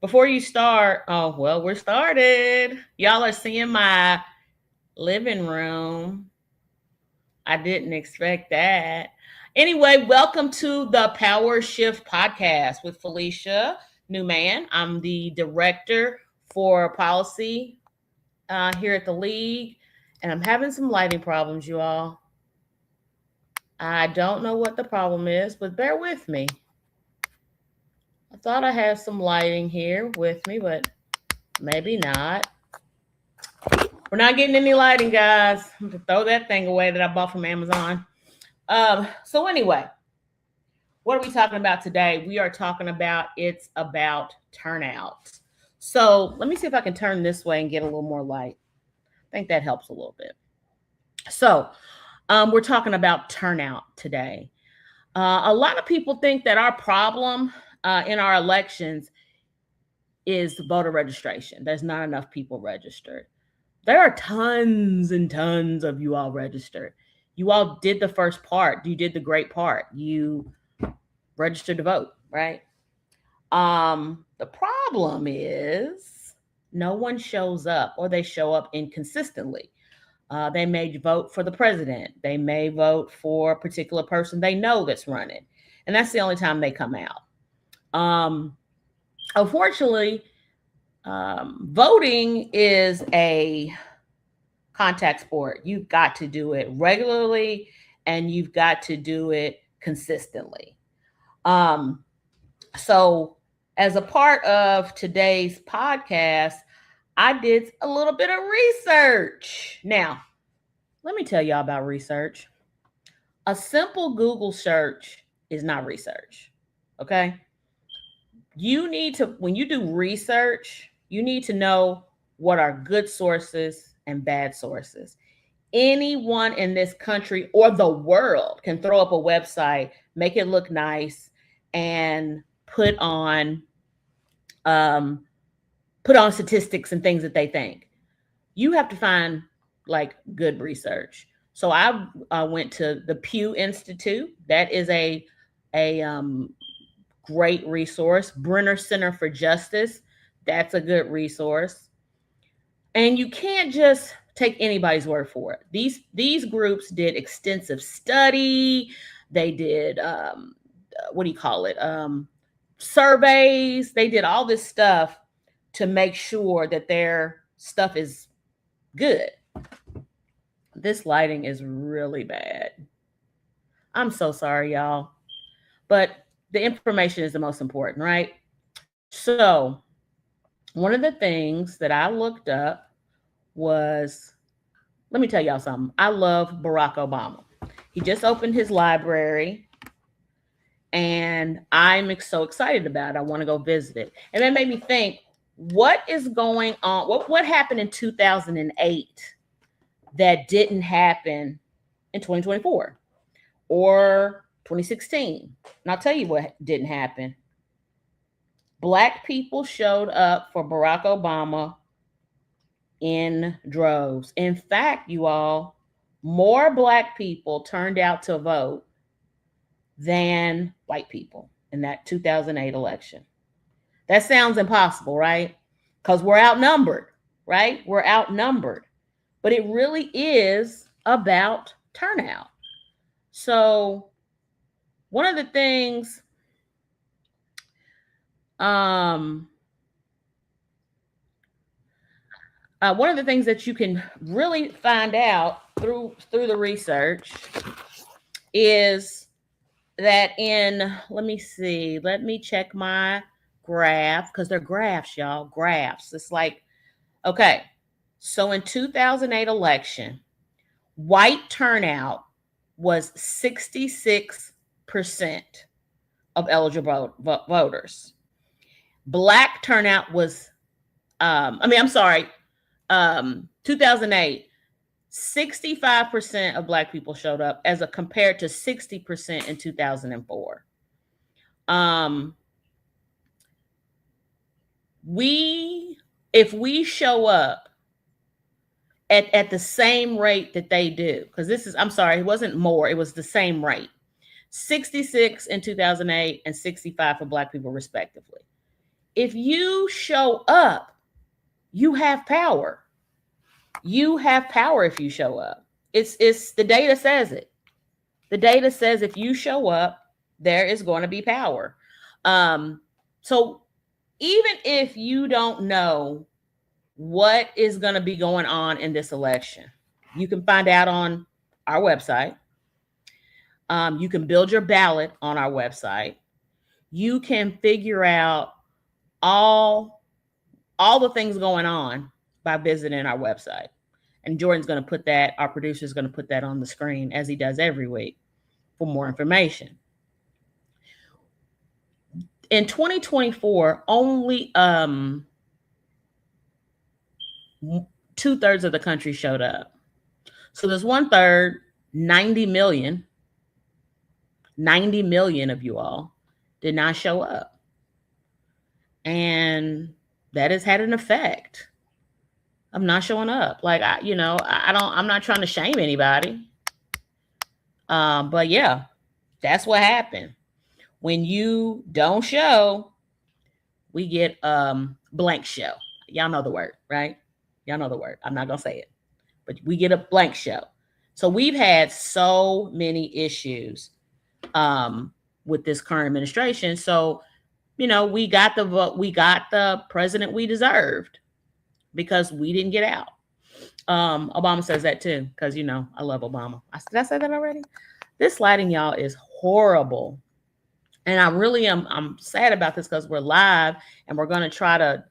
Before you start, oh, well, we're started. Y'all are seeing my living room. I didn't expect that. Anyway, welcome to the Power Shift Podcast with Felicia Newman. I'm the director for policy here at the league, and I'm having some lighting problems, you all. I don't know what the problem is, but bear with me. I thought I had some lighting here with me, but maybe not. We're not getting any lighting, guys. I'm gonna throw that thing away that I bought from Amazon. So anyway, what are we talking about today? We are talking about it's about turnout. So let me see if I can turn this way and get a little more light. I think that helps a little bit. So we're talking about turnout today. A lot of people think that our problem in our elections is voter registration. There's not enough people registered. There are tons and tons of you all registered. You all did the first part. You did the great part. You registered to vote, right? The problem is no one shows up, or they show up inconsistently. They may vote for the president. They may vote for a particular person they know that's running. And that's the only time they come out. Unfortunately, voting is a contact sport. You've got to do it regularly and you've got to do it consistently. So, as a part of today's podcast, I did a little bit of research. Now, let me tell y'all about research. A simple Google search is not research. Okay? You need to, when you do research, you need to know what are good sources and bad sources. Anyone in this country or the world can throw up a website, make it look nice, and put on statistics and things that they think. You have to find like good research. So I went to the Pew Institute. That is a great resource. Brenner Center for Justice. That's a good resource. And you can't just take anybody's word for it. These groups did extensive study. They did surveys. They did all this stuff to make sure that their stuff is good. This lighting is really bad. I'm so sorry, y'all. But the information is the most important, right? So one of the things that I looked up was, let me tell y'all something. I love Barack Obama. He just opened his library and I'm so excited about it. I want to go visit it. And that made me think, what is going on? What happened in 2008 that didn't happen in 2024 or 2016? And I'll tell you what didn't happen. Black people showed up for Barack Obama in droves. In fact, you all, more Black people turned out to vote than white people in that 2008 election. That sounds impossible, right? Because we're outnumbered, right? We're outnumbered. But it really is about turnout. So one of the things that you can really find out through the research is that let me check my graph, because they're graphs, y'all, graphs. It's like, okay, so in 2008 election, white turnout was 66% of eligible voters. Black turnout was, 2008, 65% of Black people showed up as compared to 60% in 2004. If we show up at the same rate that they do, because it wasn't more, it was the same rate. 66 in 2008 and 65 for Black people respectively. If you show up, you have power. You have power if you show up. It's the data says it. The data says if you show up, there is going to be power. So even if you don't know what is going to be going on in this election, you can find out on our website. You can build your ballot on our website. You can figure out all all the things going on by visiting our website. And Jordan's going to put that, our producer is going to put that on the screen as he does every week for more information. In 2024, only 2/3 of the country showed up. So there's 1/3, 90 million, 90 million of you all did not show up. And that has had an effect. I'm not showing up. Like, I'm not trying to shame anybody. But yeah, that's what happened. When you don't show, we get blank show. Y'all know the word, right? Y'all know the word. I'm not gonna say it, but we get a blank show. So we've had so many issues with this current administration. So, we got the vote, we got the president we deserved because we didn't get out. Obama says that too, because I love Obama. Did I say that already? This lighting, y'all, is horrible. And I really am I'm sad about this because we're live and we're going to try to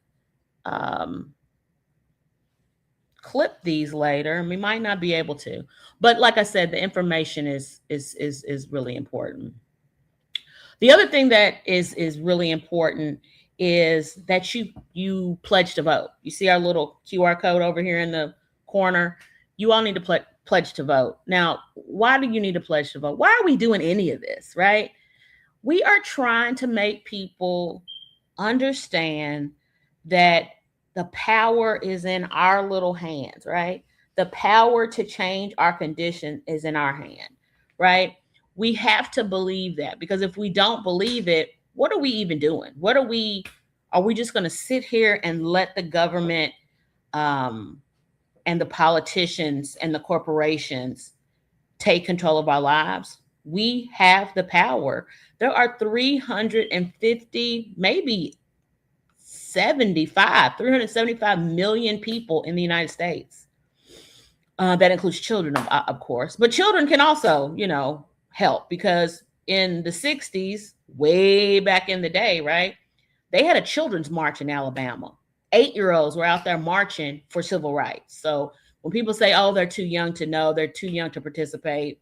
clip these later, and we might not be able to. But like I said, the information is really important. The other thing that is really important is that you pledge to vote. You see our little QR code over here in the corner. You all need to pledge to vote. Now, why do you need to pledge to vote? Why are we doing any of this, right? We are trying to make people understand that the power is in our little hands, right? The power to change our condition is in our hand, right? We have to believe that, because if we don't believe it, what are we even doing? Are we just going to sit here and let the government and the politicians and the corporations take control of our lives? We have the power. There are 350, maybe 375 million people in the United States. That includes children, of course. But children can also, help, because in the 60s, way back in the day, right, they had a children's march in Alabama. 8-year-olds were out there marching for civil rights. So when people say, oh, they're too young to know, they're too young to participate,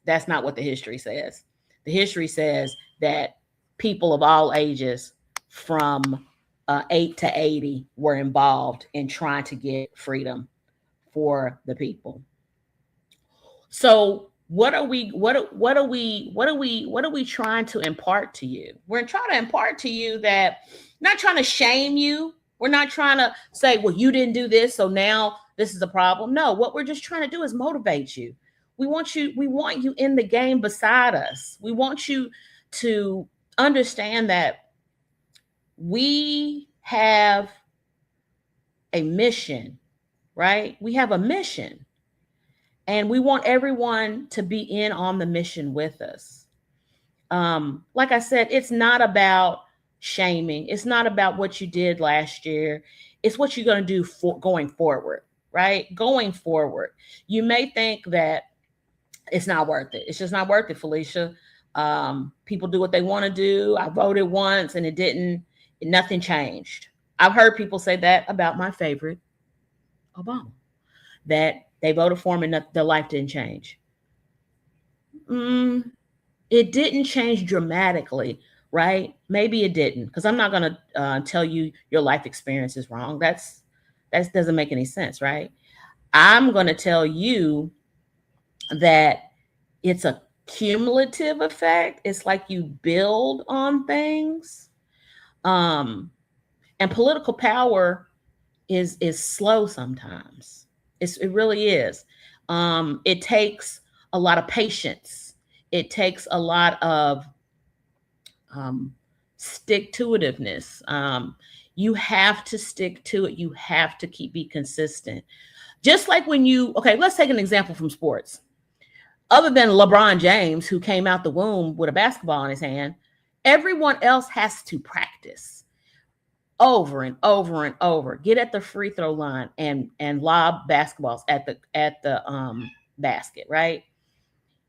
that's not what the history says. The history says that people of all ages from 8 to 80 were involved in trying to get freedom for the people. So what are we trying to impart to you? We're trying to impart to you that, not trying to shame you. We're not trying to say, well, you didn't do this, so now this is a problem. No, what we're just trying to do is motivate you. We want you in the game beside us. We want you to understand that we have a mission, right? We have a mission. And we want everyone to be in on the mission with us. Like I said, it's not about shaming. It's not about what you did last year. It's what you're going to do going forward, right? Going forward. You may think that it's not worth it. It's just not worth it, Felicia. People do what they want to do. I voted once and nothing changed. I've heard people say that about my favorite, Obama, that they voted for him and their life didn't change. It didn't change dramatically, right? Maybe it didn't, because I'm not going to tell you your life experience is wrong. That doesn't make any sense, right? I'm going to tell you that it's a cumulative effect. It's like you build on things. And political power is slow sometimes. It really is. It takes a lot of patience. It takes a lot of stick-to-itiveness. You have to stick to it. You have to be consistent. Just like when okay, let's take an example from sports. Other than LeBron James, who came out the womb with a basketball in his hand, everyone else has to practice over and over and over. Get at the free throw line and lob basketballs at the basket, right?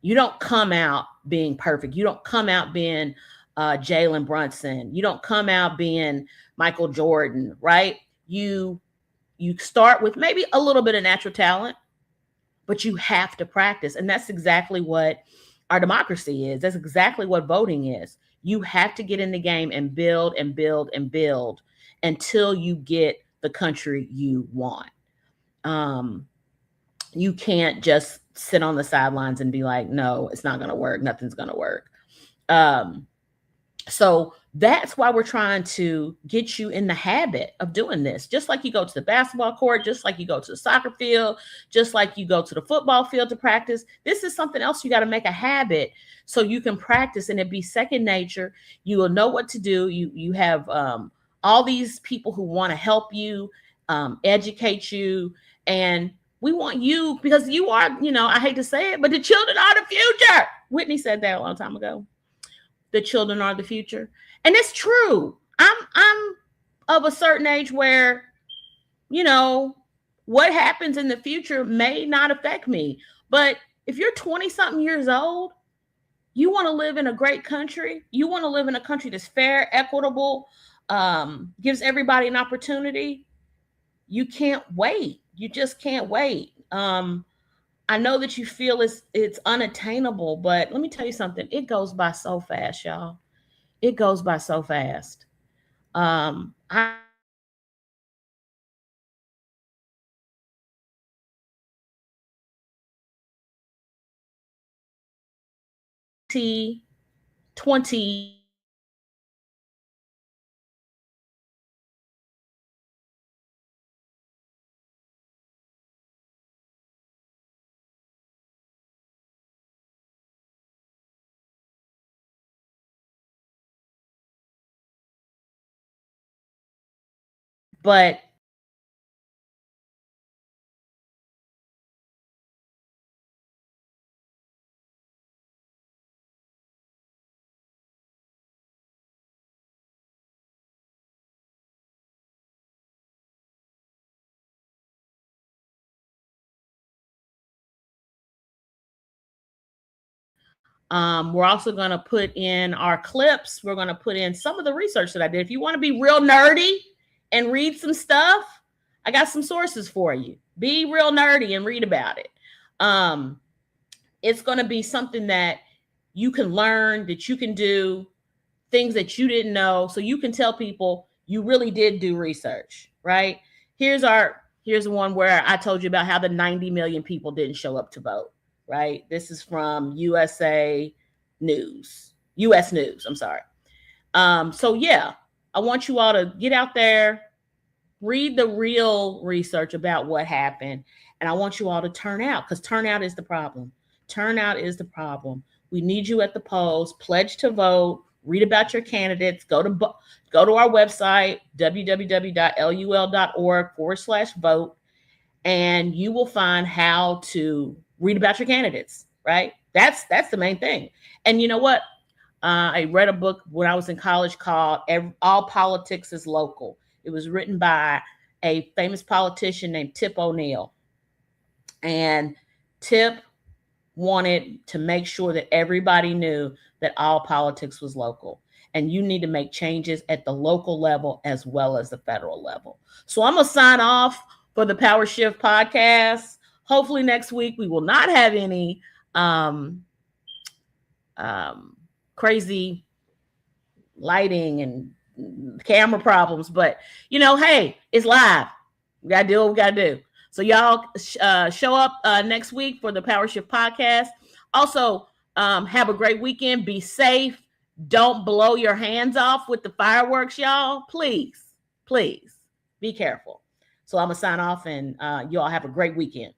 You don't come out being perfect. You don't come out being Jalen Brunson. You don't come out being Michael Jordan, right? You start with maybe a little bit of natural talent, but you have to practice. And that's exactly what our democracy is. That's exactly what voting is. You have to get in the game and build and build and build until you get the country you want. You can't just sit on the sidelines and be like, no, it's not going to work. Nothing's going to work. So that's why we're trying to get you in the habit of doing this. Just like you go to the basketball court, just like you go to the soccer field, just like you go to the football field to practice. This is something else you got to make a habit so you can practice and it be second nature. You will know what to do. You have all these people who want to help you, educate you, and we want you because you are, I hate to say it, but the children are the future. Whitney said that a long time ago. The children are the future. And it's true. I'm of a certain age where, what happens in the future may not affect me. But if you're 20 something years old, you want to live in a great country. You want to live in a country that's fair, equitable, gives everybody an opportunity. You can't wait. You just can't wait. I know that you feel it's unattainable, but let me tell you something. It goes by so fast, y'all. It goes by so fast. I 20. But we're also going to put in our clips. We're going to put in some of the research that I did. If you want to be real nerdy and read some stuff, I got some sources for you. Be real nerdy and read about it. It's going to be something that you can learn, that you can do, things that you didn't know. So you can tell people you really did do research, right? Here's one where I told you about how the 90 million people didn't show up to vote, right? This is from US News. I'm sorry. So yeah, I want you all to get out there, read the real research about what happened, and I want you all to turn out because turnout is the problem. Turnout is the problem. We need you at the polls. Pledge to vote. Read about your candidates. Go to our website, www.lul.org/vote, and you will find how to read about your candidates, right? That's the main thing. And you know what? I read a book when I was in college called All Politics is Local. It was written by a famous politician named Tip O'Neill. And Tip wanted to make sure that everybody knew that all politics was local. And you need to make changes at the local level as well as the federal level. So I'm going to sign off for the Power Shift podcast. Hopefully next week we will not have any crazy lighting and camera problems, but hey, it's live. We got to do what we got to do. So y'all show up next week for the Power Shift podcast. Also, have a great weekend. Be safe. Don't blow your hands off with the fireworks, y'all. Please be careful. So I'm going to sign off and you all have a great weekend.